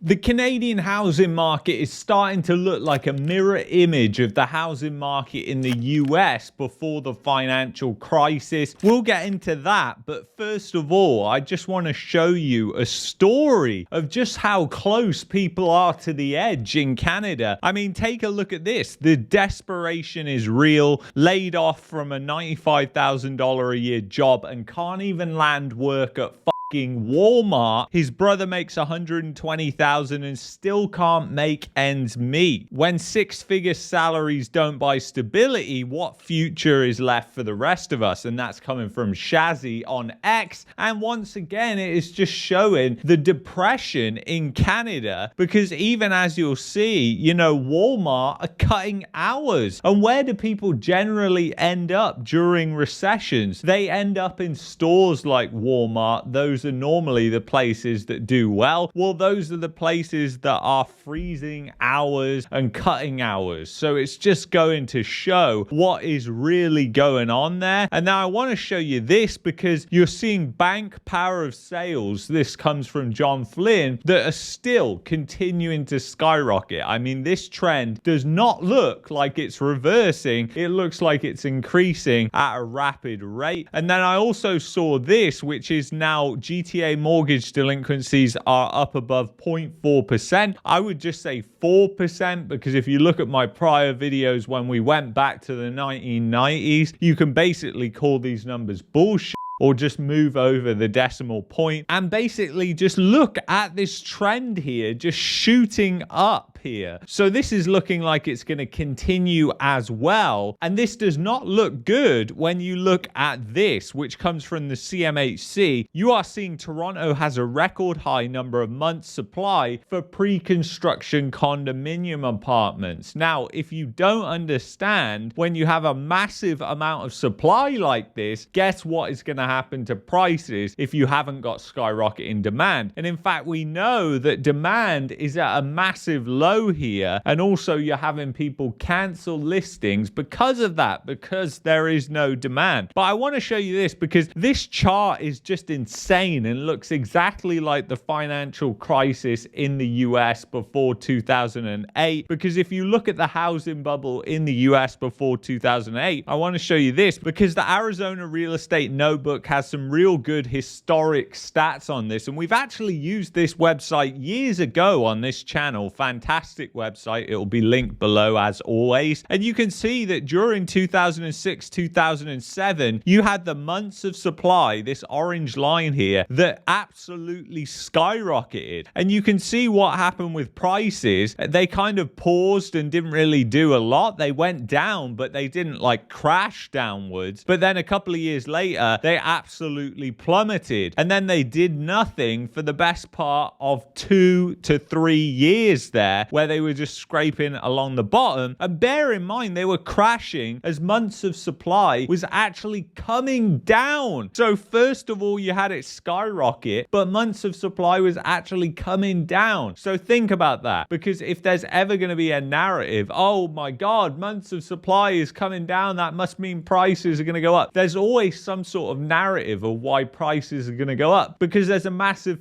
The Canadian housing market is starting to look like a mirror image of the housing market in the US before the financial crisis. We'll get into that, but first of all, I just want to show you a story of just how close people are to the edge in Canada. I mean, take a look at this. The desperation is real. Laid off from a $95,000 a year job and can't even land work at Walmart. His brother makes $120,000 and still can't make ends meet. When six-figure salaries don't buy stability, what future is left for the rest of us? And that's coming from Shazzy on X. And once again, it is just showing the depression in Canada, because even as you'll see, you know, Walmart are cutting hours. And where do people generally end up during recessions? They end up in stores like Walmart. Those are normally the places that do well. Well, those are the places that are freezing hours and cutting hours. So it's just going to show what is really going on there. And now I want to show you this because you're seeing bank power of sales. This comes from John Flynn, that are still continuing to skyrocket. I mean, this trend does not look like it's reversing. It looks like it's increasing at a rapid rate. And then I also saw this, which is now GTA mortgage delinquencies are up above 0.4%. I would just say 4%, because if you look at my prior videos when we went back to the 1990s, you can basically call these numbers bullshit, or just move over the decimal point and basically just look at this trend here, just shooting up here. So this is looking like it's going to continue as well. And this does not look good when you look at this, which comes from the CMHC. You are seeing Toronto has a record high number of months supply for pre-construction condominium apartments. Now, if you don't understand, when you have a massive amount of supply like this, guess what is going to happen to prices if you haven't got skyrocketing demand? And in fact, we know that demand is at a massive low here, and also you're having people cancel listings because of that, because there is no demand. But I want to show you this because this chart is just insane and looks exactly like the financial crisis in the US before 2008. Because if you look at the housing bubble in the US before 2008, I want to show you this because the Arizona Real Estate Notebook has some real good historic stats on this, and we've actually used this website years ago on this channel. Fantastic website. It will be linked below as always. And you can see that during 2006, 2007, you had the months of supply, this orange line here, that absolutely skyrocketed. And you can see what happened with prices. They kind of paused and didn't really do a lot. They went down, but they didn't like crash downwards. But then a couple of years later, they absolutely plummeted. And then they did nothing for the best part of 2 to 3 years there, where they were just scraping along the bottom. And bear in mind, they were crashing as months of supply was actually coming down. So first of all, you had it skyrocket, but months of supply was actually coming down. So think about that, because if there's ever going to be a narrative, oh my God, months of supply is coming down, that must mean prices are going to go up. There's always some sort of narrative of why prices are going to go up, because there's a massive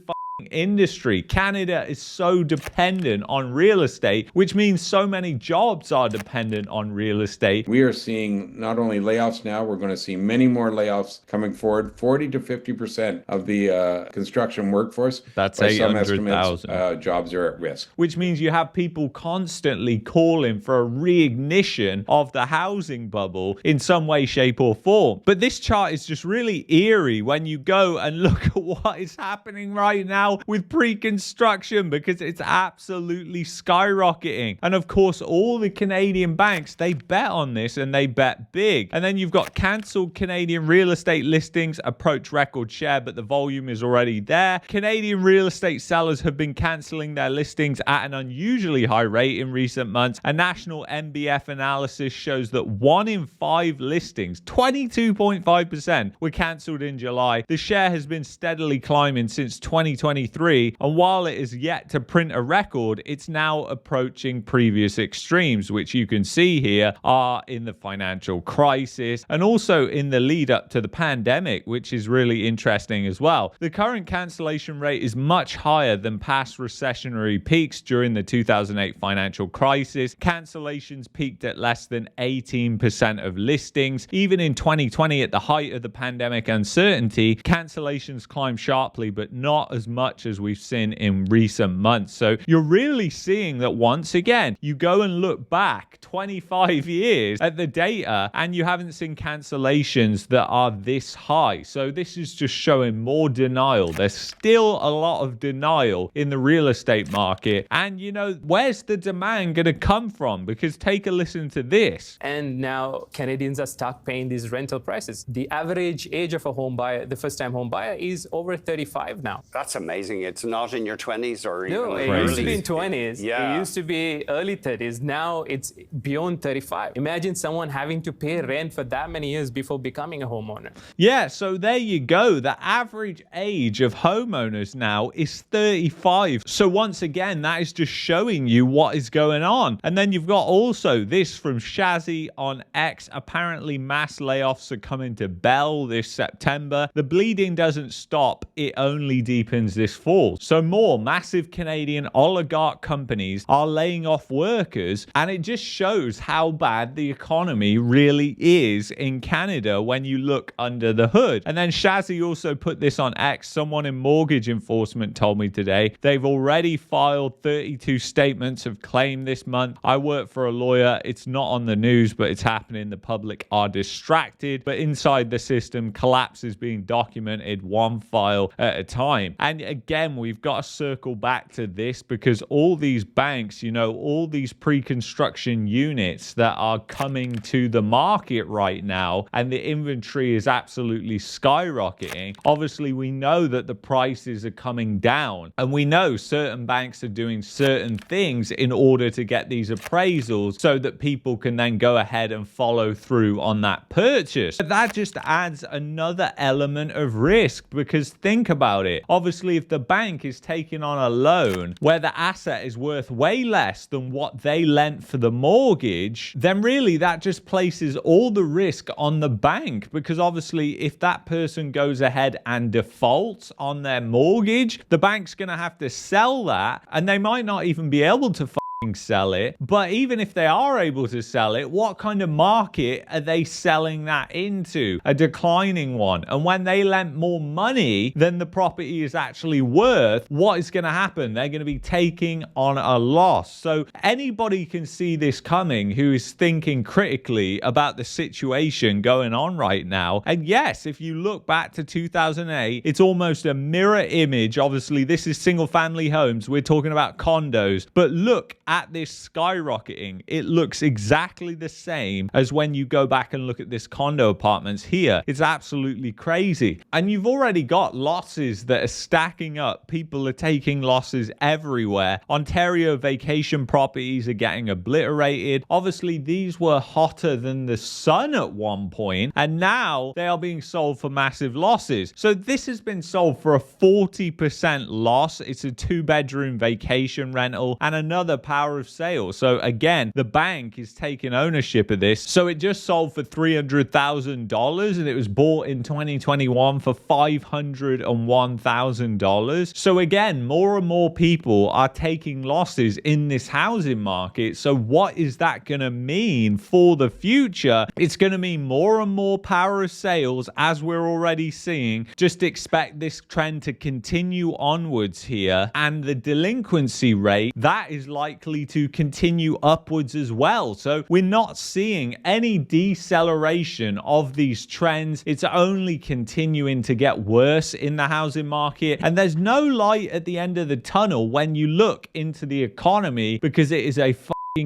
industry. Canada is so dependent on real estate, which means so many jobs are dependent on real estate. We are seeing not only layoffs now, we're going to see many more layoffs coming forward. 40 to 50% of the construction workforce, that's by some estimates, jobs are at risk. Which means you have people constantly calling for a reignition of the housing bubble in some way, shape or form. But this chart is just really eerie when you go and look at what is happening right now with pre-construction, because it's absolutely skyrocketing. And of course, all the Canadian banks, they bet on this and they bet big. And then you've got cancelled Canadian real estate listings approach record share, but the volume is already there. Canadian real estate sellers have been cancelling their listings at an unusually high rate in recent months. A national MBF analysis shows that 1 in 5 listings, 22.5%, were cancelled in July. The share has been steadily climbing since 2020 2023. And while it is yet to print a record, it's now approaching previous extremes, which you can see here are in the financial crisis and also in the lead up to the pandemic, which is really interesting as well. The current cancellation rate is much higher than past recessionary peaks during the 2008 financial crisis. Cancellations peaked at less than 18% of listings. Even in 2020, at the height of the pandemic uncertainty, cancellations climbed sharply, but not as much as we've seen in recent months. So you're really seeing that once again, you go and look back 25 years at the data and you haven't seen cancellations that are this high. So this is just showing more denial. There's still a lot of denial in the real estate market. And you know, where's the demand going to come from? Because take a listen to this. And now Canadians are stuck paying these rental prices. The average age of a home buyer, the first-time home buyer, is over 35 now. That's amazing. It's not in your 20s or no, even it used to be early. in 20s. Yeah. It used to be early 30s. Now it's beyond 35. Imagine someone having to pay rent for that many years before becoming a homeowner. Yeah, so there you go. The average age of homeowners now is 35. So once again, that is just showing you what is going on. And then you've got also this from Shazzy on X. Apparently mass layoffs are coming to Bell this September. The bleeding doesn't stop. It only deepens this fall. So more massive Canadian oligarch companies are laying off workers. And it just shows how bad the economy really is in Canada when you look under the hood. And then Shazzy also put this on X. Someone in mortgage enforcement told me today they've already filed 32 statements of claim this month. I work for a lawyer. It's not on the news, but it's happening. The public are distracted. But inside the system, collapse is being documented one file at a time. And again, we've got to circle back to this because all these banks, you know, all these pre-construction units that are coming to the market right now, and the inventory is absolutely skyrocketing. Obviously, we know that the prices are coming down, and we know certain banks are doing certain things in order to get these appraisals so that people can then go ahead and follow through on that purchase. But that just adds another element of risk because think about it. Obviously, if the bank is taking on a loan where the asset is worth way less than what they lent for the mortgage, then really that just places all the risk on the bank because obviously if that person goes ahead and defaults on their mortgage, the bank's going to have to sell that and they might not even be able to sell it. But even if they are able to sell it, what kind of market are they selling that into? A declining one. And when they lent more money than the property is actually worth, what is going to happen? They're going to be taking on a loss. So anybody can see this coming who is thinking critically about the situation going on right now. And yes, if you look back to 2008, it's almost a mirror image. Obviously, this is single family homes. We're talking about condos. But look at this skyrocketing. It looks exactly the same as when you go back and look at this condo apartments here. It's absolutely crazy. And you've already got losses that are stacking up. People are taking losses everywhere. Ontario vacation properties are getting obliterated. Obviously, these were hotter than the sun at one point, and now they are being sold for massive losses. So this has been sold for a 40% loss. It's a 2-bedroom vacation rental and another power of sale. So again, the bank is taking ownership of this. So it just sold for $300,000 and it was bought in 2021 for $501,000. So again, more and more people are taking losses in this housing market. So what is that going to mean for the future? It's going to mean more and more power of sales as we're already seeing. Just expect this trend to continue onwards here. And the delinquency rate, that is likely to continue upwards as well. So we're not seeing any deceleration of these trends. It's only continuing to get worse in the housing market. And there's no light at the end of the tunnel when you look into the economy because it is a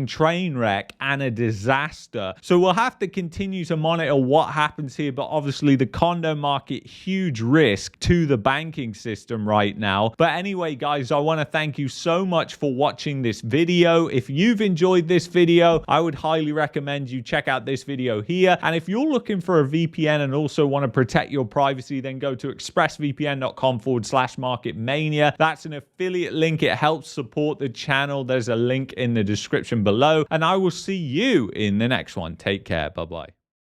train wreck and a disaster. So we'll have to continue to monitor what happens here, but obviously the condo market, huge risk to the banking system right now. But anyway, guys, I want to thank you so much for watching this video. If you've enjoyed this video, I would highly recommend you check out this video here. And if you're looking for a VPN and also want to protect your privacy, then go to expressvpn.com/marketmania. That's an affiliate link. It helps support the channel. There's a link in the description below. And I will see you in the next one. Take care. Bye-bye.